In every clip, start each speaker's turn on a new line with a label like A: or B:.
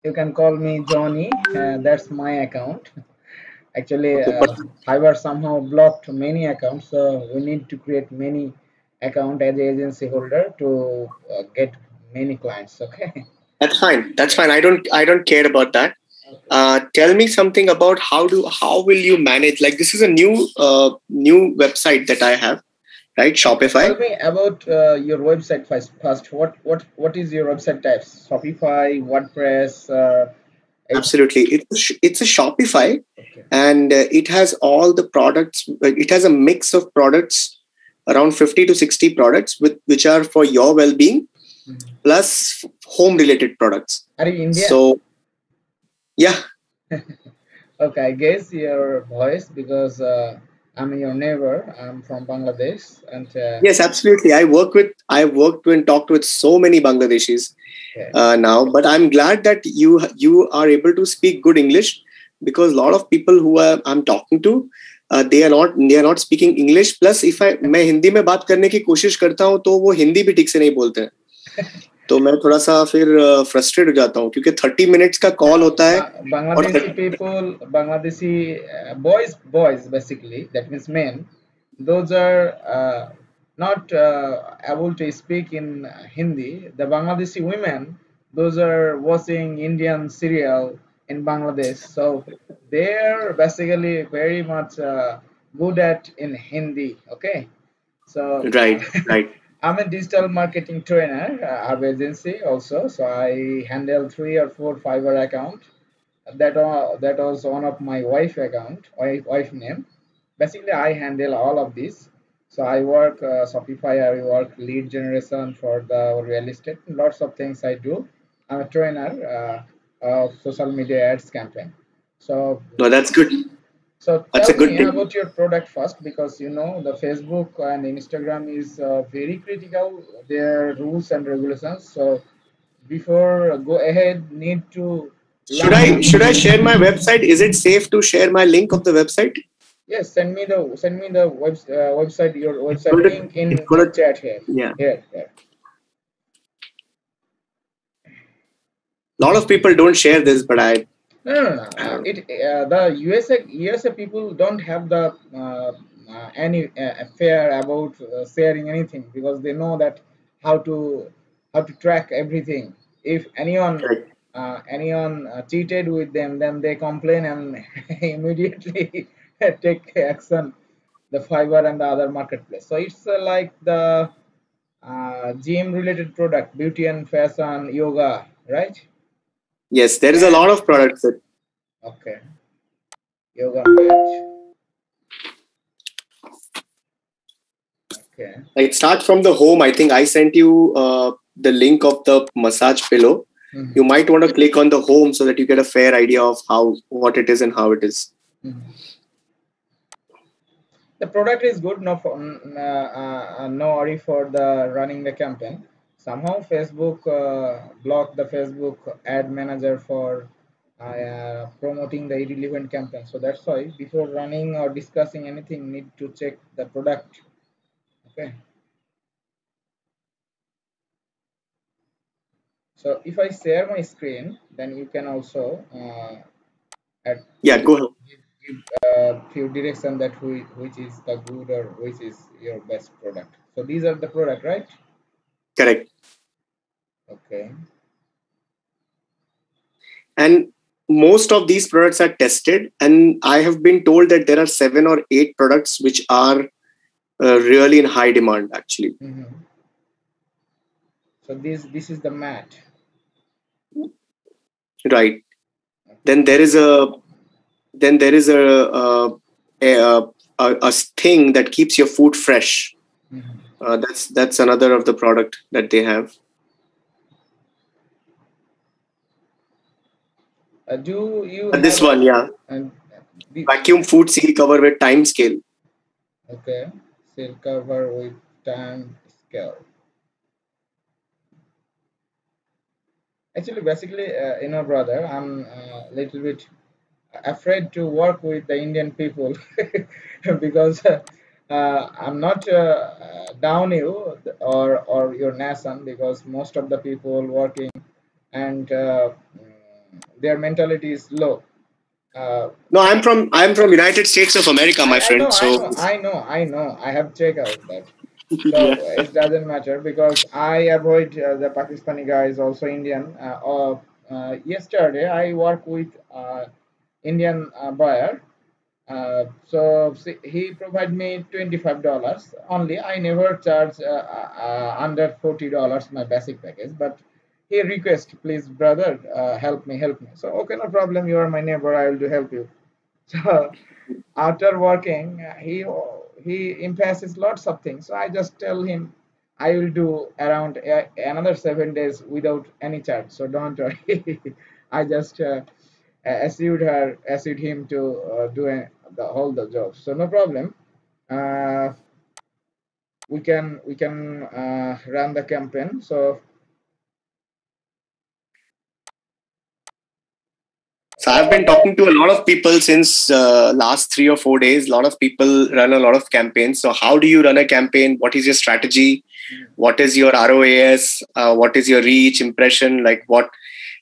A: You can call me Johnny. That's my account. Actually,
B: Okay, but
A: Fiverr somehow blocked many accounts, so we need to create many account as agency holder to get many clients. Okay.
B: that's fine. That's fine. I don't care about that.
A: Okay.
B: Tell me something about how will you manage? Like this is a new website that I have, right?
A: Tell
B: Shopify.
A: me about your website first. First, what is your website types? Shopify, WordPress. It's
B: Absolutely, it's a Shopify,
A: okay.
B: and it has all the products. It has a mix of products, around 50 to 60 products, with which are for your well-being,
A: Mhm.
B: plus home related products.
A: Are you Indian?
B: So yeah.
A: Okay, I guess your voice because I'm your neighbor. I'm from Bangladesh, and
B: Yes, absolutely. I've worked and talked with so many Bangladeshis
A: okay.
B: now, but I'm glad that you are able to speak good English, because a lot of people I'm talking to, they are not speaking English. Plus, if मैं हिंदी में बात करने की कोशिश करता हूँ तो वो हिंदी भी ठीक से नहीं बोलते हैं, तो मैं थोड़ा सा फिर फ्रस्ट्रेट हो जाता हूँ, क्योंकि 30 मिनट्स का कॉल होता है और
A: Bangladeshi people, Bangladeshi boys basically, that means men, those are not able to speak in Hindi. The Bangladeshi women, those are watching Indian serial in Bangladesh, so they're basically very much good at in Hindi. Okay, so
B: right, right.
A: I'm a digital marketing trainer. I have agency also, so I handle 3 or 4 Fiverr account. That was one of my wife account, wife name. Basically, I handle all of this. So I work Shopify. I work lead generation for the real estate. Lots of things I do. I'm a trainer of social media ads campaign. So
B: No, that's good.
A: so
B: That's a
A: tell
B: good
A: me
B: thing.
A: about your product first, because you know the Facebook and Instagram is very critical. Their rules and regulations. So before go ahead, need to learn.
B: Should I share my website? Is it safe to share my link of the website?
A: Yes, send me the website, your
B: It's
A: website
B: going to
A: link
B: it's
A: in
B: going to
A: chat here.
B: yeah.
A: Here.
B: A lot of people don't share this, but
A: No.
B: I don't know.
A: It the USA people don't have the any fear about sharing anything, because they know that how to how to track everything. If
B: Correct.
A: anyone cheated with them, then they complain and immediately take action. The Fiverr and the other marketplace. So it's like the gym related product, beauty and fashion, yoga, right?
B: Yes, there is a lot
A: And
B: of products that
A: okay, yoga mat. Okay.
B: like start from the home. I think I sent you the link of the massage pillow. You
A: Mhm.
B: might want to click on the home so that you get a fair idea of what it is and how it is.
A: Mhm. The product is good. No, no worry for the running the campaign. Somehow Facebook blocked the Facebook ad manager for promoting the irrelevant campaign. So that's why before running or discussing anything, need to check the product. Okay. So if I share my screen, then you can also add,
B: Yeah, go ahead.
A: give few direction that which is the good or which is your best product. So these are the product, right?
B: Correct.
A: Okay.
B: And most of these products are tested, and I have been told that there are 7 or 8 products which are really in high demand actually.
A: Mm-hmm. So this is the mat.
B: Right. Then
A: Okay.
B: there is a then there is a, a thing that keeps your food fresh.
A: Mm-hmm.
B: That's another of the product that they have.
A: Do you
B: This
A: have
B: one, yeah,
A: and the
B: vacuum food seal cover with time scale.
A: okay, silk cover with time scale. Actually, basically, brother, I'm a little bit afraid to work with the Indian people because I'm not down you or your nation, because most of the people working and their mentality is low.
B: No, I'm from United States of America, my
A: I know,
B: friend.
A: I
B: So
A: know, I know, I know. I have checked out that.
B: yeah.
A: So it doesn't matter because I avoid the Pakistani guys, also Indian. Yesterday, I work with Indian buyer. So see, he provide me $25 only. I never charge under $40 my basic package, but he request, please, brother, help me, help me. So okay, no problem. You are my neighbor. I will do help you. So after working, he emphasizes lots of things. So I just tell him I will do around another 7 days without any charge. So don't worry. I just assured him to do the whole the job. So no problem. Uh, we can run the campaign. So
B: So I've been talking to a lot of people since last 3 or 4 days. A lot of people run a lot of campaigns. So how do you run a campaign? What is your strategy? What is your ROAS? What is your reach, impression? Like what?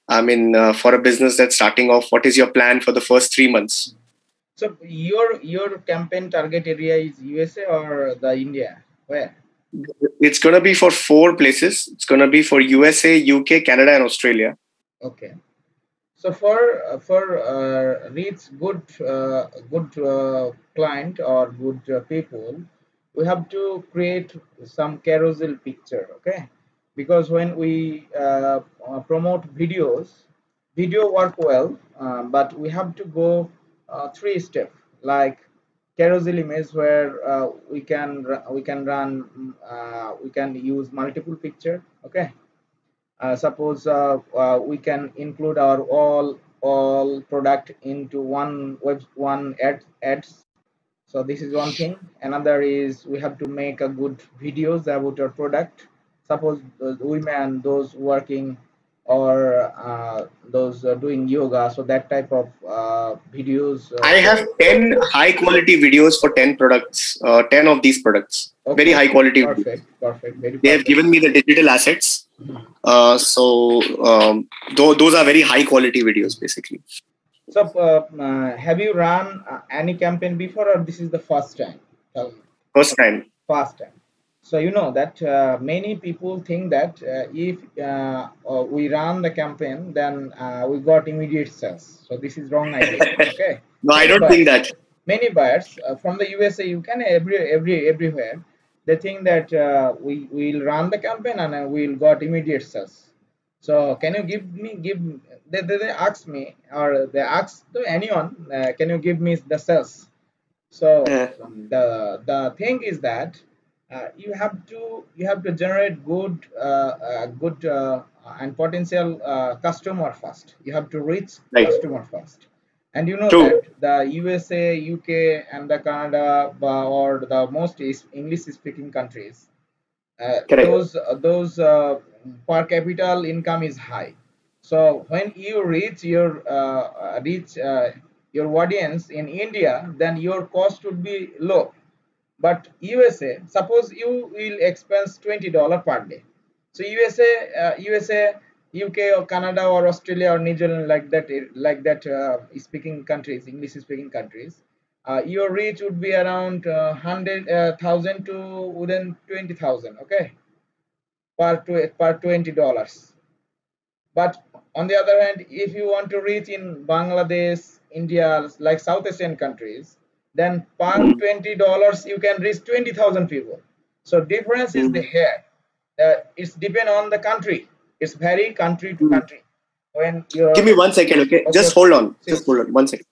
B: I mean, for a business that's starting off, what is your plan for the first 3 months?
A: so your campaign target area is USA or the India? Where?
B: It's going to be for 4 places. It's going to be for USA, UK, Canada, and Australia.
A: Okay. So for reach good client or good people, we have to create some carousel picture, okay? Because when we promote videos, video work well, but we have to go 3 step like carousel image where we can use multiple picture, okay? Suppose we can include our all product into one ads. So this is one thing. Another is we have to make a good videos about our product. Suppose those women, those working or those doing yoga, so that type of videos.
B: I
A: So
B: have 10 high quality videos for 10 products, 10 of these products. Very
A: okay,
B: high quality videos.
A: perfect, perfect, very
B: They have
A: perfect.
B: given me the digital assets. So those are very high quality videos, basically.
A: So, have you run any campaign before, or this is the first time? Tell me.
B: First time.
A: First time. So you know that many people think that if we run the campaign, then we got immediate sales. So this is wrong idea. Okay.
B: No, I
A: Many
B: don't think
A: buyers,
B: that.
A: many buyers from the USA, you can everywhere. They think that we will run the campaign and we'll got immediate sales. So can you give they ask me or they ask to anyone, can you give me the sales? So
B: Uh,
A: the thing is that you have to generate good and potential customer first. You have to reach
B: right.
A: customer first, and you know
B: True.
A: that the USA, UK, and the Canada or the most English speaking countries,
B: Correct.
A: those per capita income is high. So when you reach your audience in India, then your cost would be low. But USA, suppose you will expense $20 per day. So USA, UK or Canada or Australia or New Zealand, like that speaking countries, English speaking countries, your reach would be around 100,000 to within 20,000. Okay, per $20. But on the other hand, if you want to reach in Bangladesh, India, like South Asian countries, then per $20 you can reach 20,000 people. So difference is the
B: Mhm.
A: here. It's depend on the country. It's very country to country. When
B: Give
A: you're
B: me 1 second, okay?
A: okay,
B: Just
A: okay,
B: hold on.
A: sure,
B: Just hold on. 1 second.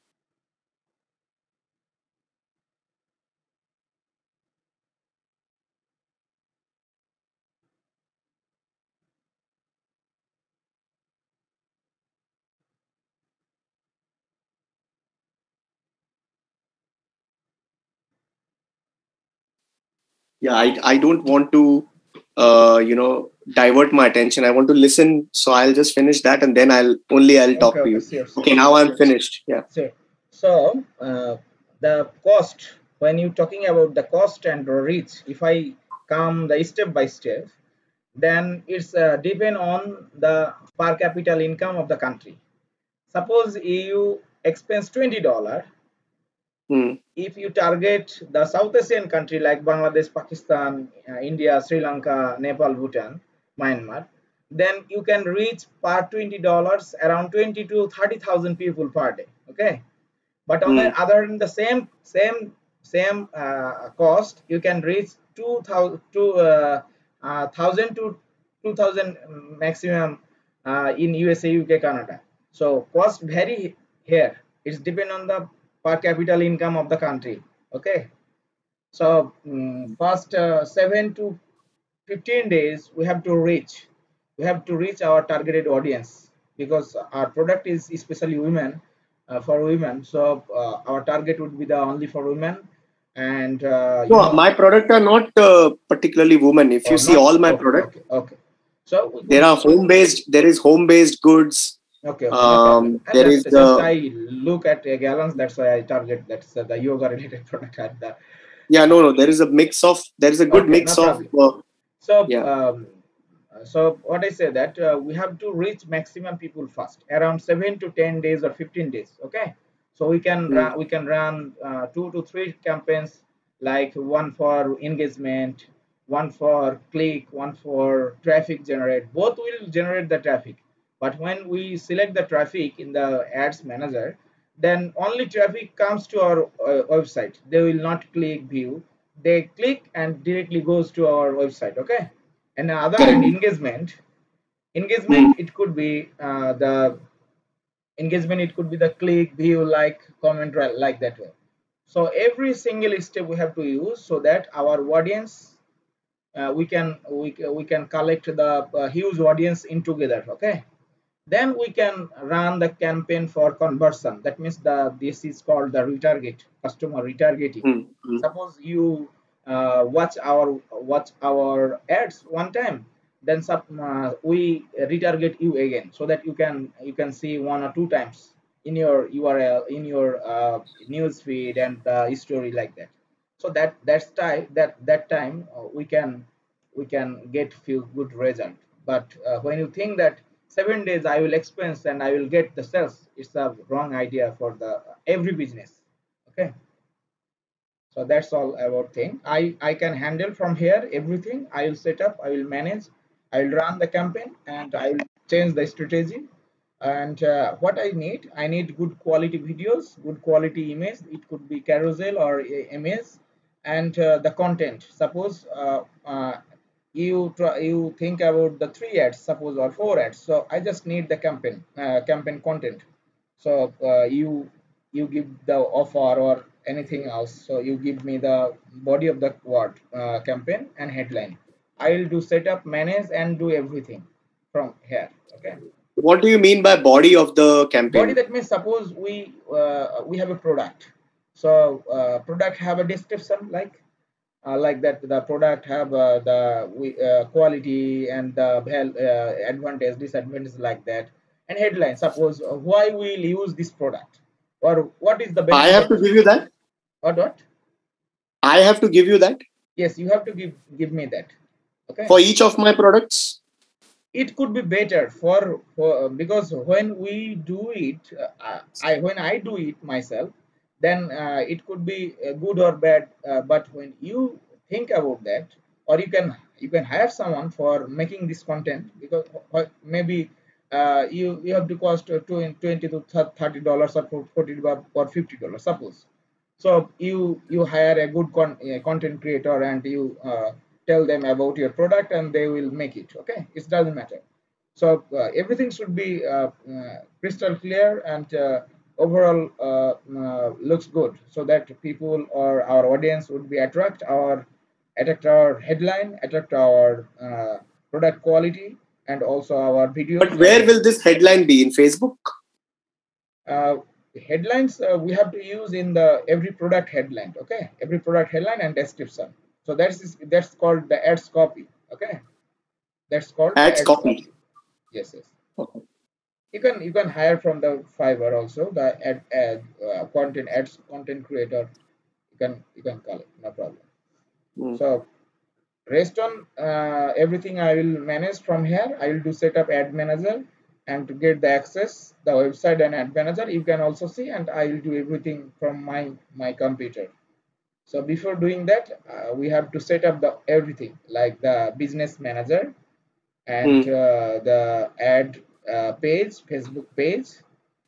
B: Yeah, I don't want to, divert my attention. I want to listen. So I'll just finish that and then I'll
A: okay,
B: talk to
A: okay,
B: you.
A: sure, sure,
B: Okay, now I'm finished. Yeah.
A: sure. So the cost, when you talking about the cost and reach, if I come the step by step, then it's depend on the per capita income of the country. suppose you expense $20.
B: Hmm.
A: If you target the South Asian country like Bangladesh, Pakistan, India, Sri Lanka, Nepal, Bhutan, Myanmar, then you can reach per $20 around 20 to 30,000 people per day. Okay, but on the
B: Hmm.
A: other hand, the same cost, you can reach 2,000 to 1,000 to 2,000 maximum in USA, UK, Canada. So cost vary here. It's depend on the per capita income of the country. Okay, so first 7 to 15 days we have to reach our targeted audience because our product is especially women, for women, so our target would be the only for women. And
B: No, my product are not particularly women. If you
A: or
B: see
A: not,
B: all my
A: okay,
B: product,
A: okay, so we
B: there
A: could,
B: are home based. There is home based goods.
A: okay, no problem. I
B: There is
A: just
B: the
A: I look at gallons, that's why I target, that's the yoga related product at the,
B: yeah, no. There is a mix of. There is a good
A: okay, no
B: mix of.
A: problem. So,
B: Yeah.
A: so what I say that we have to reach maximum people first, around 7 to 10 days or 15 days. Okay, so
B: Hmm.
A: we can run 2 to 3 campaigns, like one for engagement, one for click, one for traffic generate. Both will generate the traffic, but when we select the traffic in the ads manager, then only traffic comes to our website. They will not click view. They click and directly goes to our website. Okay, and the other hand,
B: Correct. Hmm.
A: it could be the engagement, it could be the click, view, like, comment, right, like that way. So every single step we have to use so that our audience, we can collect the huge audience in together. Okay, then we can run the campaign for conversion. That means this is called the retarget, customer retargeting.
B: Hmm. Hmm.
A: Suppose you watch our ads one time, then we retarget you again, so that you can see 1 or 2 times in your URL, in your news feed and story, like that. So that time we can get few good result. But when you think that 7 days I will expense and I will get the sales, it's a wrong idea for the every business. Okay, so that's all about thing. I can handle from here everything. I will set up, I will manage, I will run the campaign, and I will change the strategy. And what I need good quality videos, good quality image. It could be carousel or image. And the content, suppose you think about the 3 ads, suppose, or 4 ads. So I just need the campaign content. So you give the offer or anything else. So you give me the body of the word, campaign and headline. I will do setup, manage, and do everything from here. Okay,
B: What do you mean by body of the
A: body,
B: campaign?
A: that means suppose we have a product. So product have a description, like that. The product have quality and the advantage, disadvantage, like that. And headline, suppose why we'll use this product, or what is the
B: I have
A: benefit,
B: to give you that.
A: or what.
B: I have to give you that
A: Yes, you have to give me that. Okay,
B: for each of my products.
A: it could be better for because when we do it, when I do it myself, then it could be good or bad. But when you think about that, or you can hire someone for making this content, because maybe you have to cost $20 to $30 or $40 or $50, suppose. So you hire a good content creator, and you tell them about your product, and they will make it. Okay, it doesn't matter. So everything should be crystal clear, and overall looks good, so that people or our audience would be attract our headline, attract our product quality, and also our
B: But
A: videos.
B: where will this headline be? In Facebook?
A: Uh, Headlines we have to use in the every product headline. Okay, every product headline and description. So that's called the ads copy. Okay, that's called the
B: Ads
A: ads
B: copy.
A: copy. Yes, yes.
B: Okay.
A: You can hire from the Fiverr also, the content ads content creator. You can call it, no problem.
B: Hmm.
A: So rest on everything I will manage from here. I will do set up ad manager, and to get the access, the website and ad manager, you can also see, and I will do everything from my computer. So before doing that, we have to set up the everything like the business manager and
B: Hmm.
A: the ad page, Facebook page,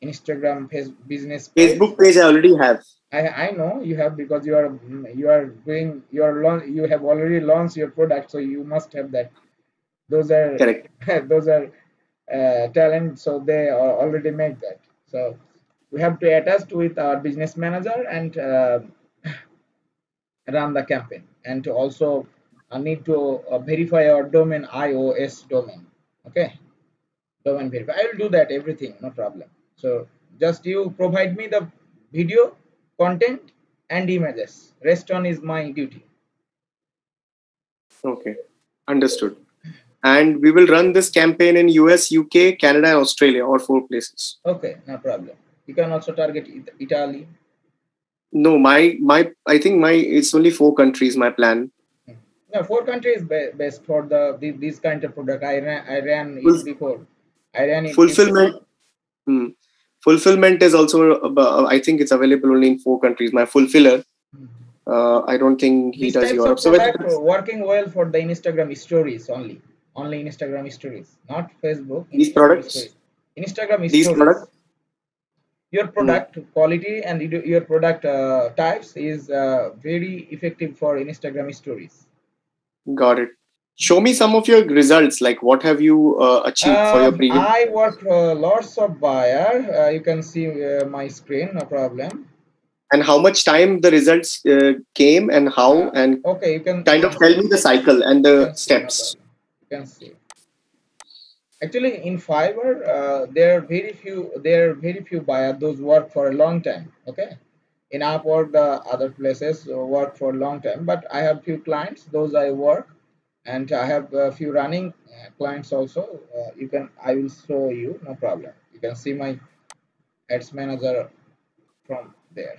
A: Instagram business page.
B: Facebook page I already have.
A: I know you have because you are doing your launch. You have already launched your product, so you must have that. Those are
B: Correct.
A: those are talent, so they already make that. So we have to attach with our business manager and run the campaign, and to also need to verify our domain iOS domain. Okay, domain verify. I will do that everything, no problem. So just you provide me the video content and images. Rest on is my duty.
B: Okay. Understood. And we will run this campaign in US, UK, Canada, and Australia, or four places.
A: Okay, no problem. You can also target Italy.
B: No, my I think my it's only four countries. My plan.
A: Hmm. No, four countries best for these kind of product. I ran it
B: Ful-
A: before. I ran it before.
B: Fulfillment. Hmm. Fulfillment is also. I think it's available only in four countries. My fulfiller.
A: Mhm.
B: I don't think he
A: These
B: does
A: types
B: Europe.
A: of
B: So
A: product working well for the Instagram stories only. Only Instagram stories, not Facebook.
B: these
A: Instagram
B: products.
A: stories. Instagram
B: These products.
A: stories. Your
B: Hmm.
A: product quality and your product types is very effective for Instagram stories.
B: Got it. Show me some of your results. Like what have you achieved for your previous,
A: I work lots of buyer. You can see my screen, no problem.
B: and how much time the results came, and how, and
A: Okay, you
B: kind of
A: can
B: tell
A: see.
B: me the cycle and
A: You
B: the
A: can see, no
B: steps.
A: problem. You can see. Actually, in Fiverr, there are very few buyers. Those work for a long time. Okay, in Upwork, the other places work for a long time. But I have few clients. Those I work, and I have a few running clients also. I will show you. No problem. You can see my ads manager from there.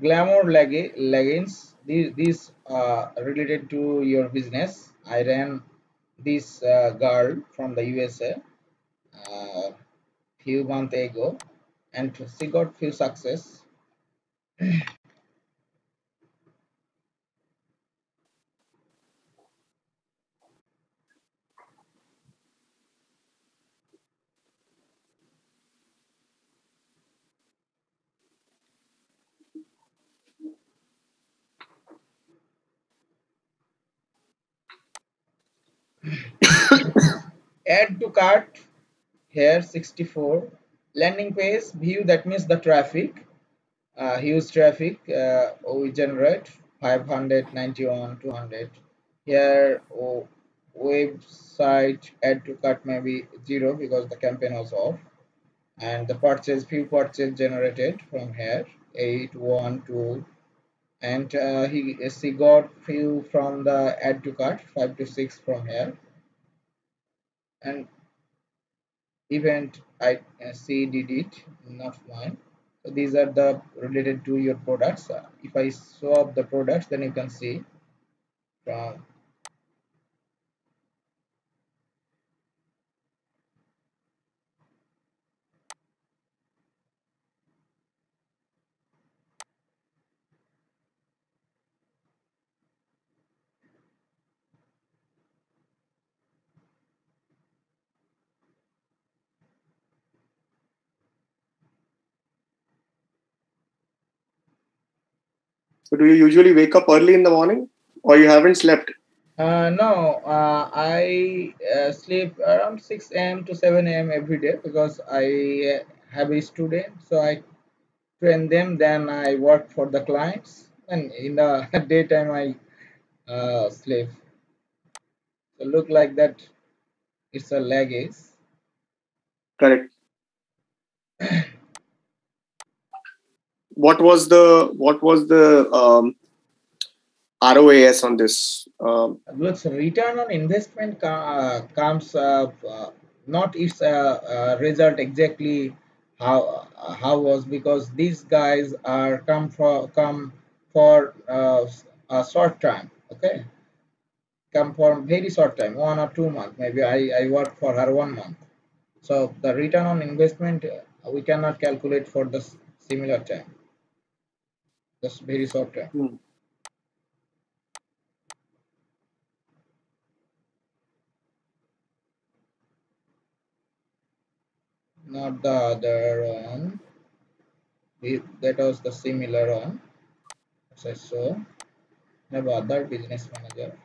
A: Glamour leggings. These related to your business. I ran this girl from the USA few months ago, and she got few success. Add to cart here 64. Landing page view, that means the traffic. Huge traffic we generate 591 200 here. Website add to cart maybe 0 because the campaign was off, and the few purchase generated from here 812, and he got few from the add to cart 5 to 6 from here, and event I see did it, not mine. So these are the related to your products. If I show up the products, then you can see from.
B: So, do you usually wake up early in the morning, or you haven't slept?
A: No, I sleep around 6 a.m. to 7 a.m. every day because I have a student, so I train them. Then I work for the clients, and in the daytime I sleep. So look like that. It's a leg is.
B: Correct. What was the ROAS on this?
A: Looks return on investment comes not its result exactly how was, because these guys are come for a short time. Okay, come for very short time, 1 or 2 months. Maybe I work for her 1 month. So the return on investment we cannot calculate for the similar time. Just very short time.
B: Hmm.
A: Not the other one. That was the similar one. So have other business manager.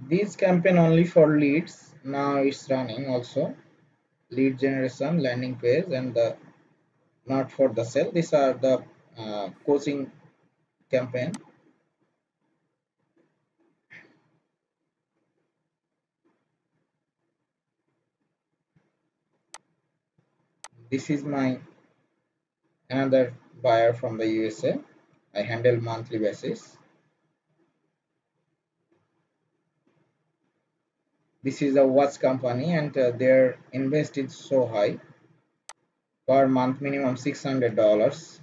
A: This campaign only for leads. Now it's running also. Lead generation, landing page, and the not for the sale. These are the coaching campaign. This is my another buyer from the USA. I handle monthly basis. This is a watch company, and their invest is so high per month, minimum $600.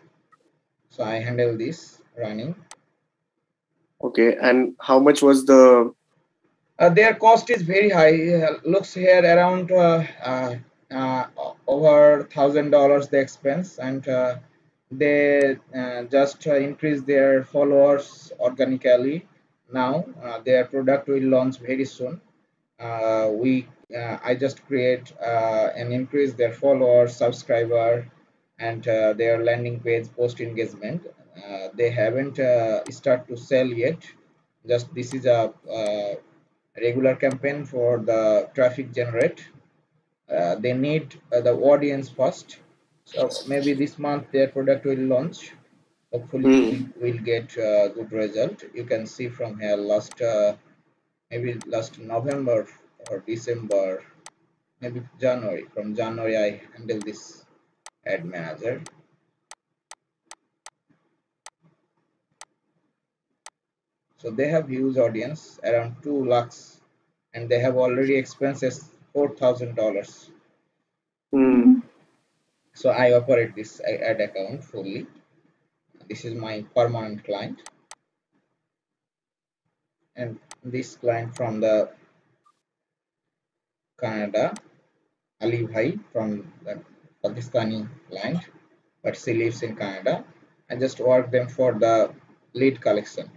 A: So I handle this running.
B: Okay, and how much was the?
A: Their cost is very high. Looks here around uh, over $1,000 the expense, and they just increase their followers organically. Now their product will launch very soon. We I just create and increase their followers, subscriber, and their landing page post engagement. They haven't start to sell yet. Just this is a regular campaign for the traffic generate. They need the audience first. So maybe this month their product will launch. Hopefully we
B: Hmm.
A: will get good result. You can see from here last maybe last November or December, maybe January. From January I handle this ad manager. So they have huge audience around 2 lakhs, and they have already expenses $4,000.
B: Hmm.
A: So I operate this ad account fully. This is my permanent client, and this client from the Canada, Ali Bhai from the Pakistani client, but she lives in Canada. I just work them for the lead collection,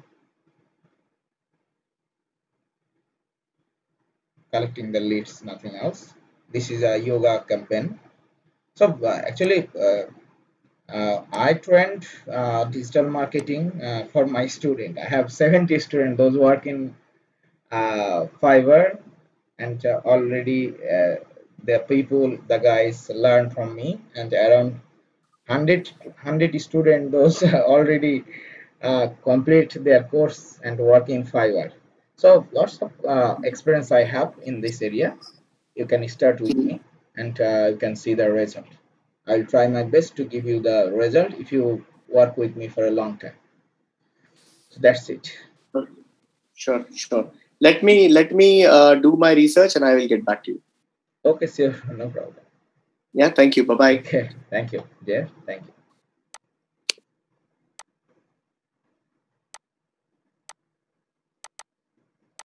A: collecting the leads, nothing else. This is a yoga campaign. So actually, I trained digital marketing for my student. I have 70 students. Those work in Fiverr, and already the people, the guys learn from me, and around 100 students, those already complete their course and work in Fiverr. So lots of experience I have in this area. You can start with me, and you can see the result. I'll try my best to give you the result if you work with me for a long time. So that's it.
B: Sure, sure. Let me do my research, and I will get back to you.
A: Okay, sir, no problem.
B: Yeah, thank you. Bye bye.
A: Okay, thank you, dear. Thank you.